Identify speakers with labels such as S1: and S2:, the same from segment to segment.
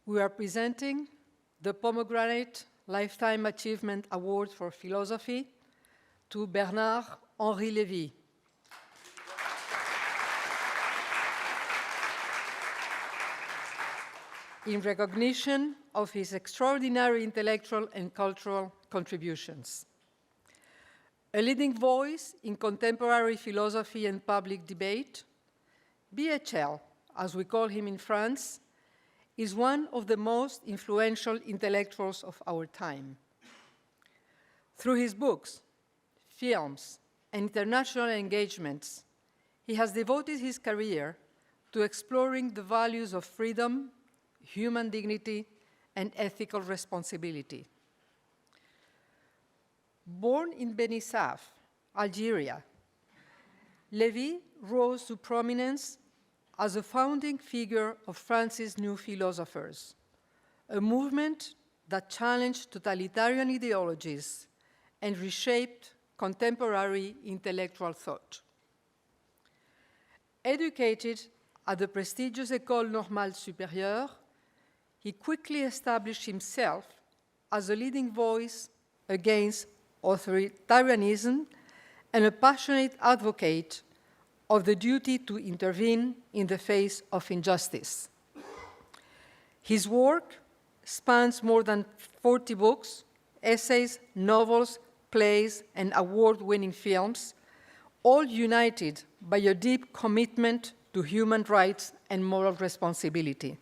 S1: We are presenting the Pomegranate Lifetime Achievement Award for Philosophy to Bernard-Henri Lévy. In recognition of his extraordinary intellectual and cultural contributions. A leading voice in contemporary philosophy and public debate, BHL, as we call him in France, is one of the most influential intellectuals of our time. Through his books, films, and international engagements, he has devoted his career to exploring the values of freedom, human dignity, and ethical responsibility. Born in Beni Suef, Algeria, Lévy rose to prominence as a founding figure of France's New Philosophers, a movement that challenged totalitarian ideologies and reshaped contemporary intellectual thought. Educated at the prestigious École Normale Supérieure, he quickly established himself as a leading voice against authoritarianism and a passionate advocate of the duty to intervene in the face of injustice. His work spans more than 40 books, essays, novels, plays, and award-winning films, all united by a deep commitment to human rights and moral responsibility.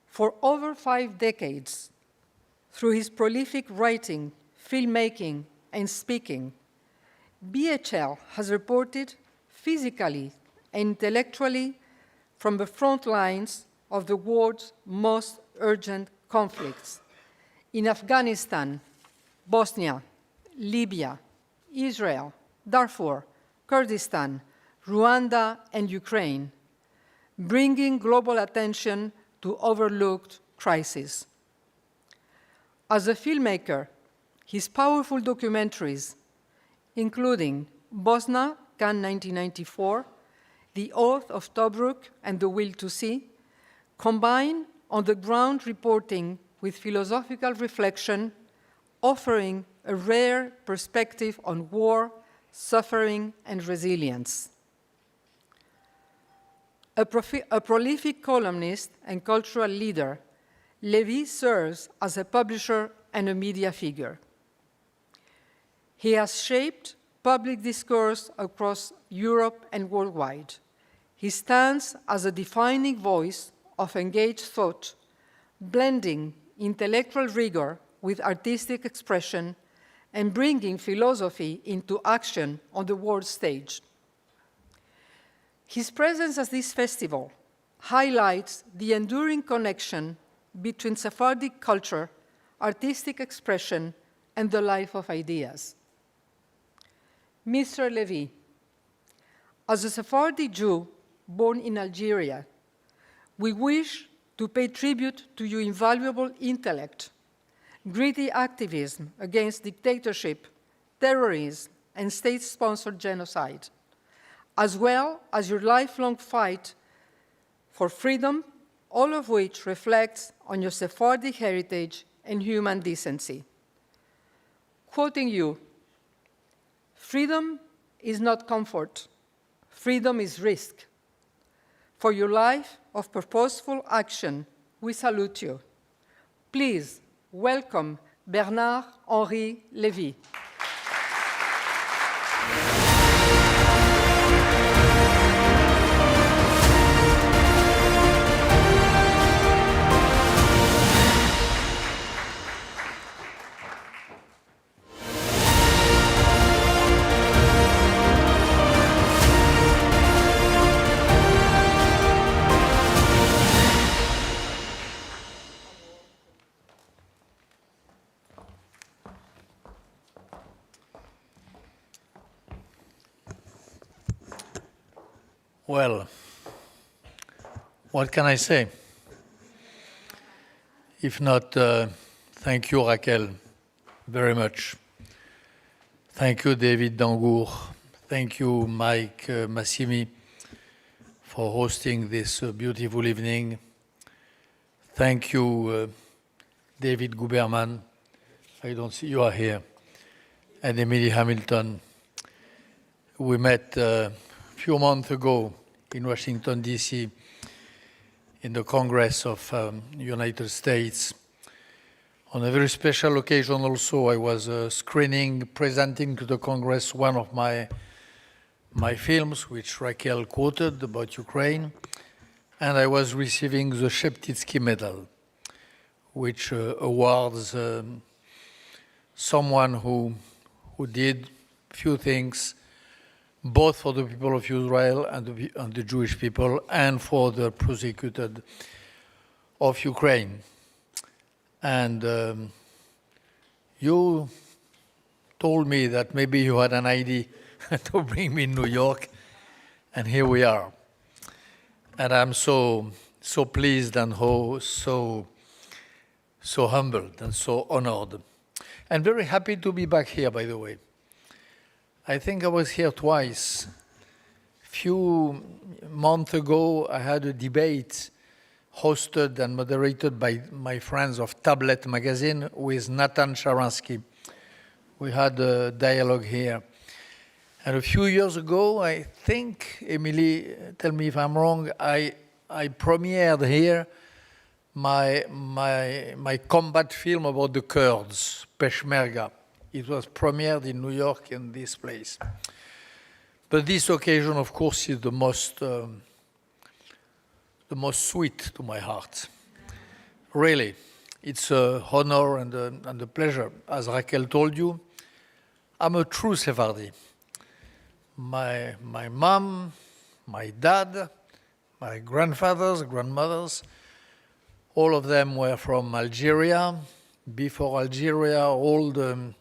S1: For over 5 decades, through his prolific writing, filmmaking, and speaking, BHL has reported physically and intellectually from the front lines of the world's most urgent conflicts in Afghanistan, Bosnia, Libya, Israel, Darfur, Kurdistan, Rwanda, and Ukraine, bringing global attention to overlooked crises. As a filmmaker, his powerful documentaries, including Bosna, Cannes 1994, The Oath of Tobruk, and The Will to See, combine on-the-ground reporting with philosophical reflection, offering a rare perspective on war, suffering, and resilience. A prolific columnist and cultural leader, Lévy serves as a publisher and a media figure. He has shaped public discourse across Europe and worldwide. He stands as a defining voice of engaged thought, blending intellectual rigor with artistic expression and bringing philosophy into action on the world stage. His presence at this festival highlights the enduring connection between Sephardic culture, artistic expression, and the life of ideas. Mr. Lévy, as a Sephardi Jew born in Algeria, we wish to pay tribute to your invaluable intellect, gritty activism against dictatorship, terrorism, and state-sponsored genocide, as well as your lifelong fight for freedom, all of which reflects on your Sephardic heritage and human decency. Quoting you, "Freedom is not comfort. Freedom is risk. For your life of purposeful action, we salute you. Please welcome Bernard-Henri Lévy."
S2: Well, what can I say? If not, thank you, Raquel, very much. Thank you, David Dangour. Thank you, Mike Massimi, for hosting this beautiful evening Thank you, David Guberman. I don't see you are here. And Emily Hamilton. We met a few months ago in Washington, D.C., in the Congress of United States. On a very special occasion also, I was screening, presenting to the Congress one of my films, which Raquel quoted about Ukraine, and I was receiving the Sheptytsky Medal, which awards someone who did few things, both for the people of Israel and the Jewish people, and for the persecuted of Ukraine. And you told me that maybe you had an idea to bring me in New York, and here we are. And I'm so pleased and so humbled and so honored. And very happy to be back here, by the way. I think I was here twice. Few months ago, I had a debate hosted and moderated by my friends of Tablet magazine with Nathan Sharansky. We had a dialogue here. And a few years ago, I think, Emily, tell me if I'm wrong, I premiered here my combat film about the Kurds, Peshmerga. It was premiered in New York in this place. But this occasion, of course, is the most sweet to my heart. Really, it's an honor and a pleasure. As Raquel told you, I'm a true Sephardi. My mom, my dad, my grandfathers, grandmothers, all of them were from Algeria. Before Algeria, all the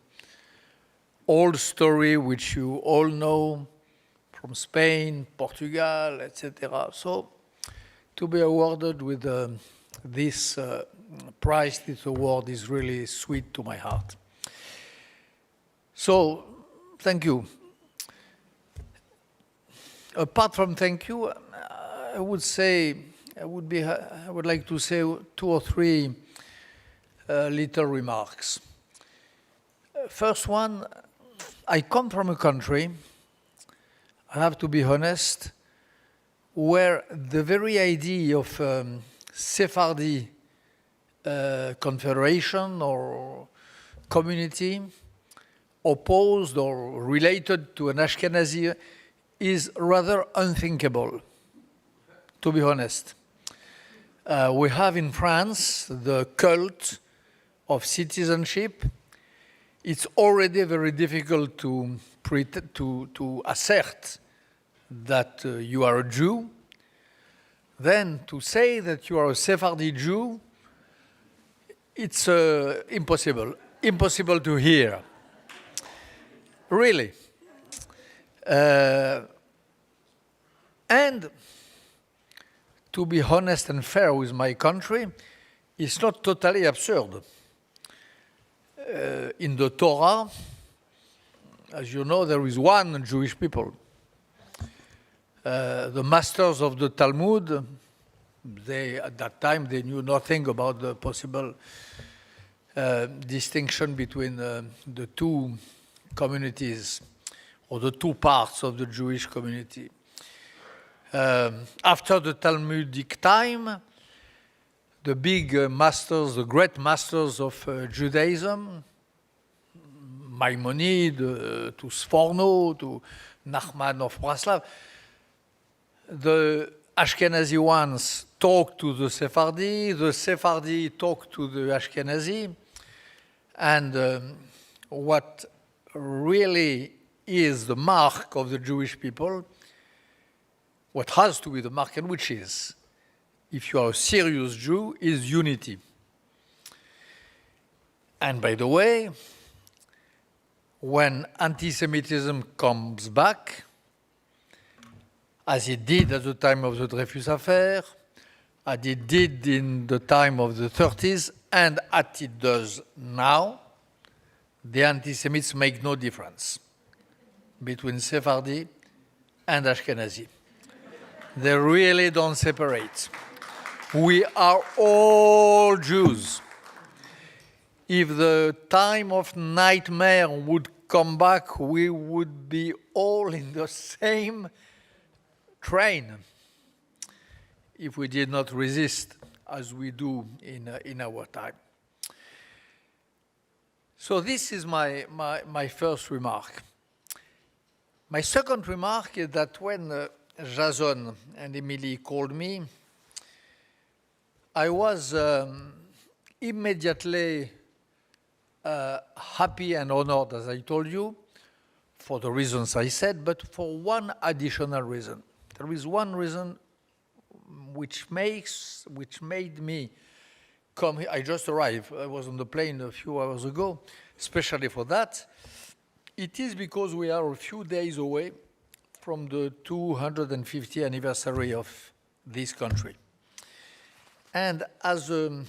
S2: old story which you all know from Spain, Portugal, etc. So to be awarded with this prize, this award is really sweet to my heart. So thank you. Apart from thank you, I would like to say 2 or 3 little remarks. First one, I come from a country, I have to be honest, where the very idea of Sephardi confederation or community opposed or related to an Ashkenazi is rather unthinkable, to be honest. We have in France the cult of citizenship. It's already very difficult to assert that you are a Jew. Then to say that you are a Sephardi Jew, it's impossible to hear. Really. And to be honest and fair with my country, it's not totally absurd. In the Torah, as you know, there is one Jewish people. The masters of the Talmud, at that time, they knew nothing about the possible distinction between the two communities or the two parts of the Jewish community. After the Talmudic time, the big masters, the great masters of Judaism, Maimonides, to Sforno, to Nachman of Praslav, the Ashkenazi ones talk to the Sephardi talk to the Ashkenazi, and what really is the mark of the Jewish people, what has to be the mark, and which is, if you are a serious Jew, is unity. And by the way, when anti-Semitism comes back, as it did at the time of the Dreyfus affair, as it did in the time of the 30s, and as it does now, the anti-Semites make no difference between Sephardi and Ashkenazi. They really don't separate. We are all Jews. If the time of nightmare would come back, we would be all in the same train if we did not resist as we do in our time. So this is my first remark. My second remark is that when Jason and Emily called me, I was immediately happy and honored, as I told you, for the reasons I said, but for one additional reason. There is one reason which made me come here. I just arrived. I was on the plane a few hours ago, especially for that. It is because we are a few days away from the 250th anniversary of this country. And as an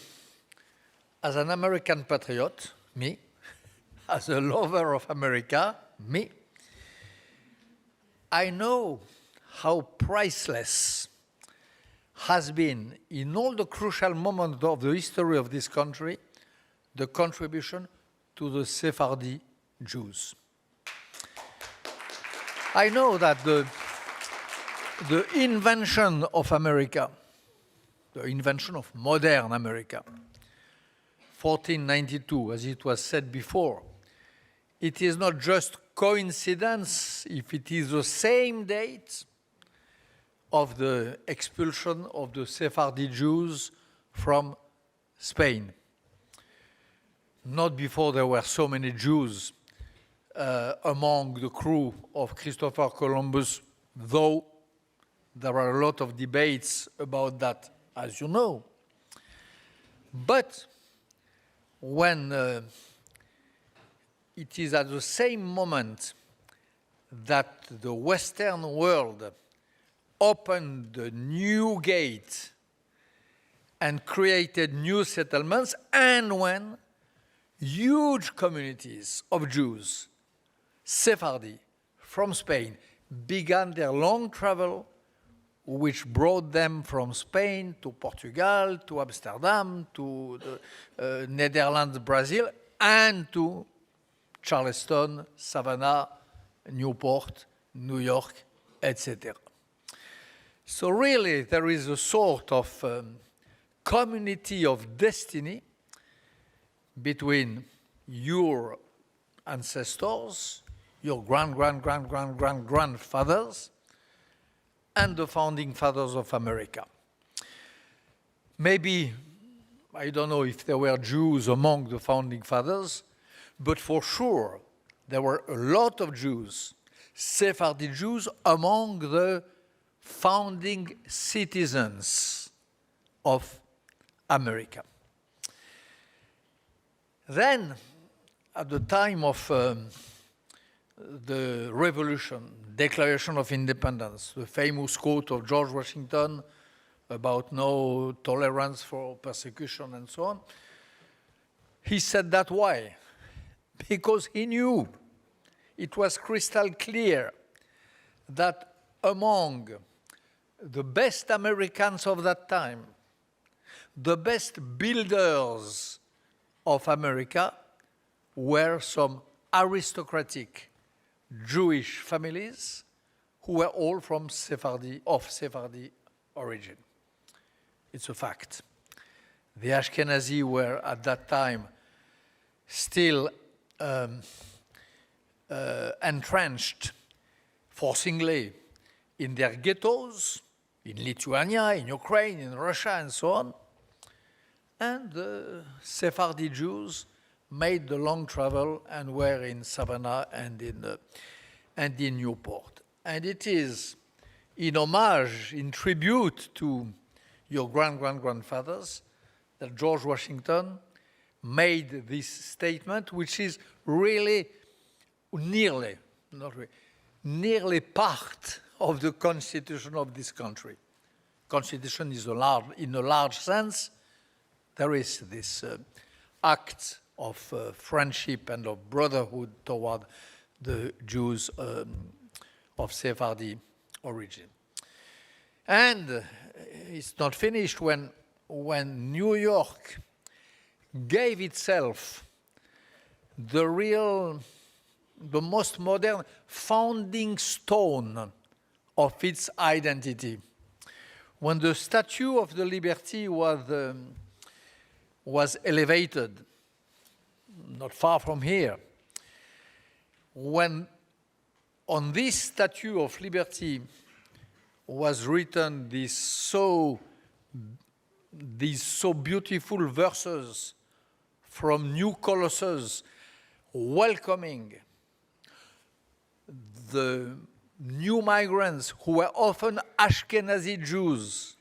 S2: American patriot, me, as a lover of America, me, I know how priceless has been, in all the crucial moments of the history of this country, the contribution to the Sephardi Jews. I know that the invention of America, the invention of modern America, 1492, as it was said before, it is not just coincidence if it is the same date of the expulsion of the Sephardi Jews from Spain. Not before there were so many Jews among the crew of Christopher Columbus, though there are a lot of debates about that, as you know. But when it is at the same moment that the Western world opened the new gate and created new settlements, and when huge communities of Jews, Sephardi, from Spain, began their long travel, which brought them from Spain to Portugal, to Amsterdam, to the Netherlands, Brazil, and to Charleston, Savannah, Newport, New York, etc. So really, there is a sort of community of destiny between your ancestors, your grandfathers, and the founding fathers of America. Maybe, I don't know if there were Jews among the founding fathers, but for sure, there were a lot of Jews, Sephardi Jews, among the founding citizens of America. Then, at the time of the Revolution, Declaration of Independence, the famous quote of George Washington about no tolerance for persecution and so on, he said that why? Because he knew it was crystal clear that among the best Americans of that time, the best builders of America were some aristocratic Jewish families who were all from Sephardi origin. It's a fact. The Ashkenazi were at that time still entrenched forcibly in their ghettos, in Lithuania, in Ukraine, in Russia, and so on. And the Sephardi Jews made the long travel and were in Savannah and in Newport. And it is in homage, in tribute to your grandfathers, that George Washington made this statement, which is really nearly part of the constitution of this country. Constitution is in a large sense. There is this act of friendship and of brotherhood toward the Jews of Sephardi origin. And it's not finished when when New York gave itself the most modern founding stone of its identity. When the Statue of the Liberty was elevated, not far from here, when on this Statue of Liberty was written these so beautiful verses from New Colossus, welcoming the new migrants who were often Ashkenazi Jews,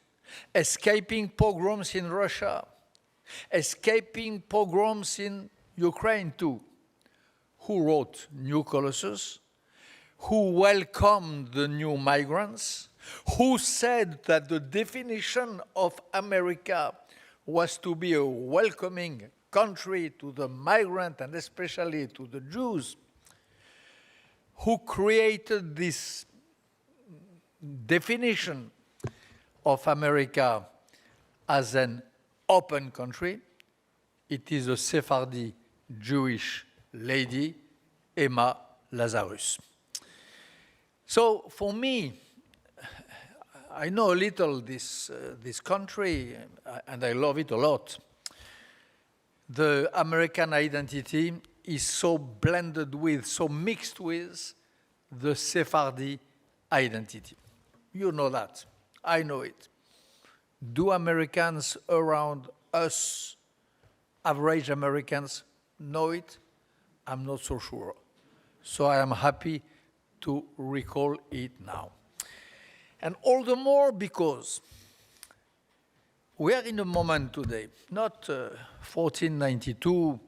S2: escaping pogroms in Russia, escaping pogroms in Ukraine too, who wrote New Colossus, who welcomed the new migrants, who said that the definition of America was to be a welcoming country to the migrant and especially to the Jews, who created this definition of America as an open country. It is a Sephardi Jewish lady, Emma Lazarus. So for me, I know a little this country, and I love it a lot. The American identity is so blended with, so mixed with the Sephardi identity. You know that. I know it. Do Americans around us, average Americans, know it? I'm not so sure. So I am happy to recall it now. And all the more because we are in a moment today, not 1492,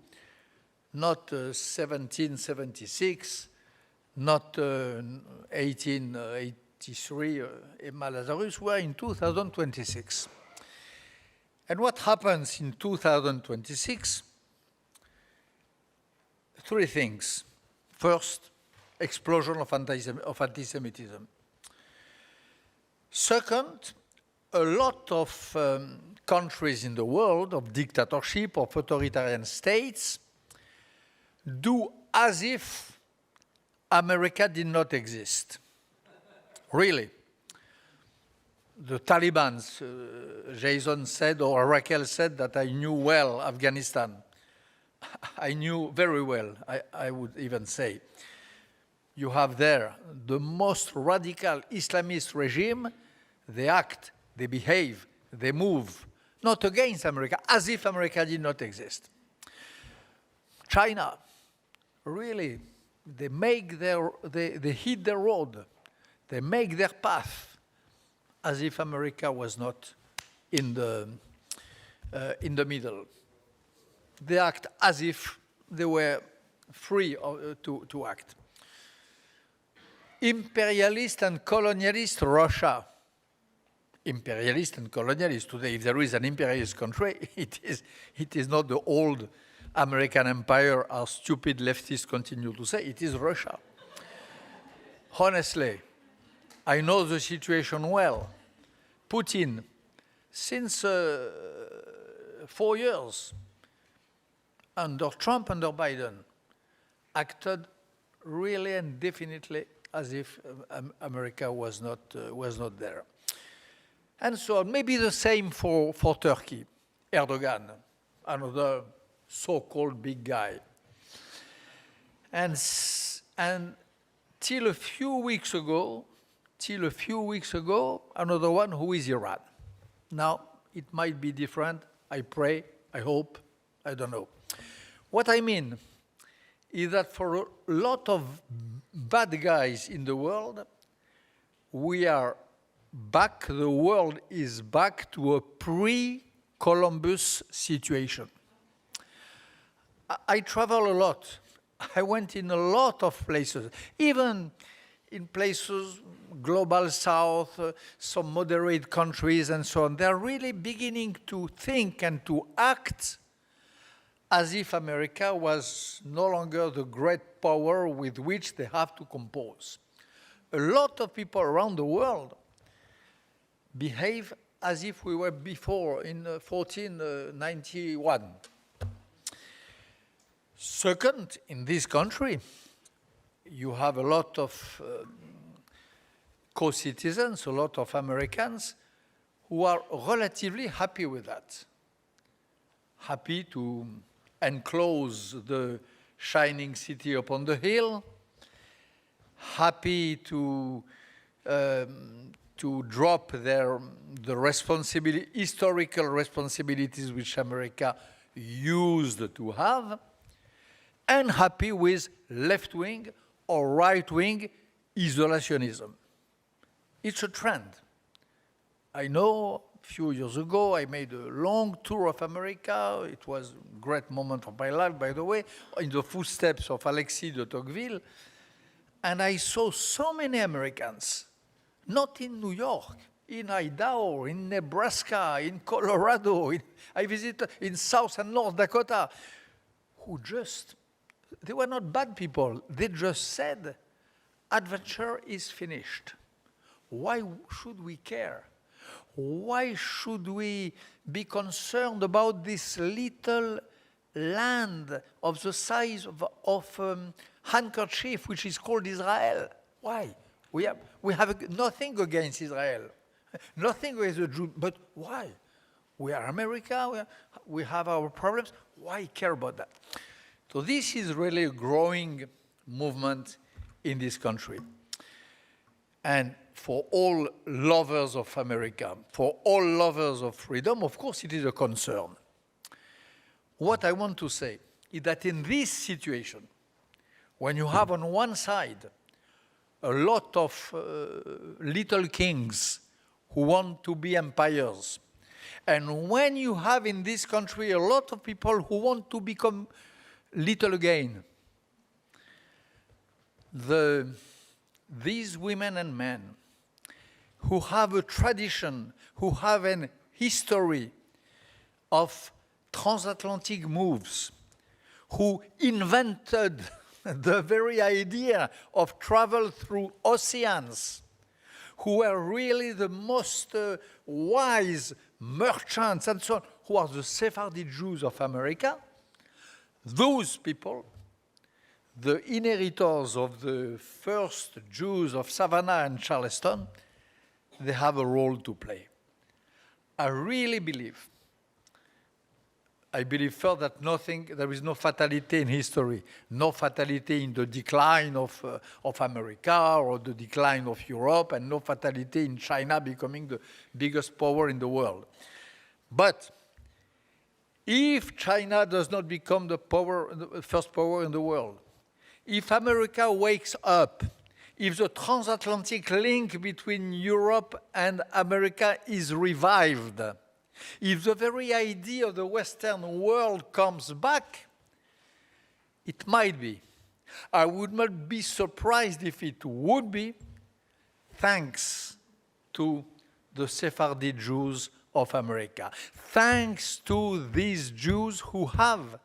S2: not 1776, not 1883, Emma Lazarus, we are in 2026. And what happens in 2026? Three things. First, explosion of anti-Semitism. Second, a lot of countries in the world, of dictatorship, of authoritarian states, do as if America did not exist. Really. The Taliban, Jason said, or Raquel said, that I knew well Afghanistan. I knew very well, I would even say. You have there the most radical Islamist regime. They act, they behave, they move, not against America, as if America did not exist. China, really, they hit their road, they make their path, as if America was not in the middle. They act as if they were free to act. Imperialist and colonialist Russia. Imperialist and colonialist today, if there is an imperialist country, it is not the old American empire, as stupid leftists continue to say, it is Russia. Honestly, I know the situation well. Putin, since 4 years, under Trump, under Biden, acted really and definitely as if America was not there. And so on. Maybe the same for Turkey. Erdogan, another so-called big guy. And till a few weeks ago, another one who is Iran. Now, it might be different. I pray, I hope, I don't know. What I mean is that for a lot of bad guys in the world, we are back, the world is back to a pre-Columbus situation. I travel a lot. I went in a lot of places, even in places, global south, some moderate countries and so on. They're really beginning to think and to act as if America was no longer the great power with which they have to compose. A lot of people around the world behave as if we were before in 1491. Second, in this country, you have a lot of co-citizens, a lot of Americans who are relatively happy with that. Happy to enclose the shining city upon the hill, happy to drop the historical responsibilities which America used to have, and happy with left-wing or right-wing isolationism. It's a trend. I know a few years ago I made a long tour of America. It was a great moment of my life, by the way, in the footsteps of Alexis de Tocqueville. And I saw so many Americans, not in New York, in Idaho, in Nebraska, in Colorado, I visited in South and North Dakota, who they were not bad people. They just said, adventure is finished. Why should we care? Why should we be concerned about this little land of the size of handkerchief, which is called Israel? Why? We have nothing against Israel, nothing against the Jews, but why? We are America, we have our problems. Why care about that? So this is really a growing movement in this country. And for all lovers of America, for all lovers of freedom, of course it is a concern. What I want to say is that in this situation, when you have on one side a lot of little kings who want to be empires, and when you have in this country a lot of people who want to become little again, these women and men who have a tradition, who have an history of transatlantic moves, who invented the very idea of travel through oceans, who were really the most wise merchants and so on, who are the Sephardi Jews of America, those people, the inheritors of the first Jews of Savannah and Charleston, they have a role to play. I really believe, first that there is no fatality in history, no fatality in the decline of America or the decline of Europe, and no fatality in China becoming the biggest power in the world. But if China does not become the first power in the world, if America wakes up, if the transatlantic link between Europe and America is revived, if the very idea of the Western world comes back, it might be. I would not be surprised if it would be, thanks to the Sephardi Jews of America. Thanks to these Jews who have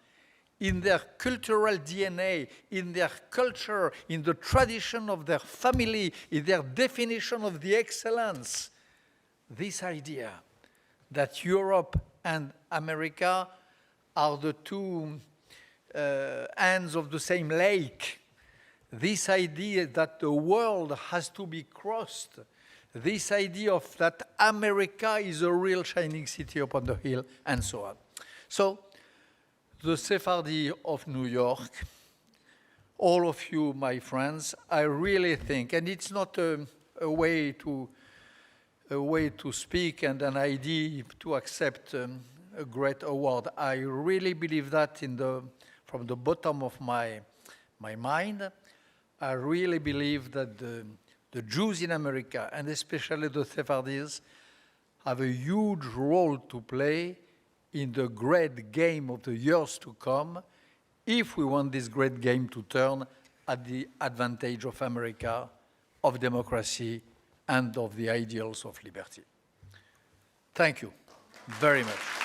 S2: in their cultural DNA, in their culture, in the tradition of their family, in their definition of the excellence, this idea that Europe and America are the two ends of the same lake, this idea that the world has to be crossed, this idea of that America is a real shining city upon the hill, and so on. So, the Sephardi of New York, all of you, my friends, I really think, and it's not a way to speak and an idea to accept a great award. I really believe that from the bottom of my mind. I really believe that the Jews in America, and especially the Sephardis, have a huge role to play in the great game of the years to come, if we want this great game to turn at the advantage of America, of democracy, and of the ideals of liberty. Thank you very much.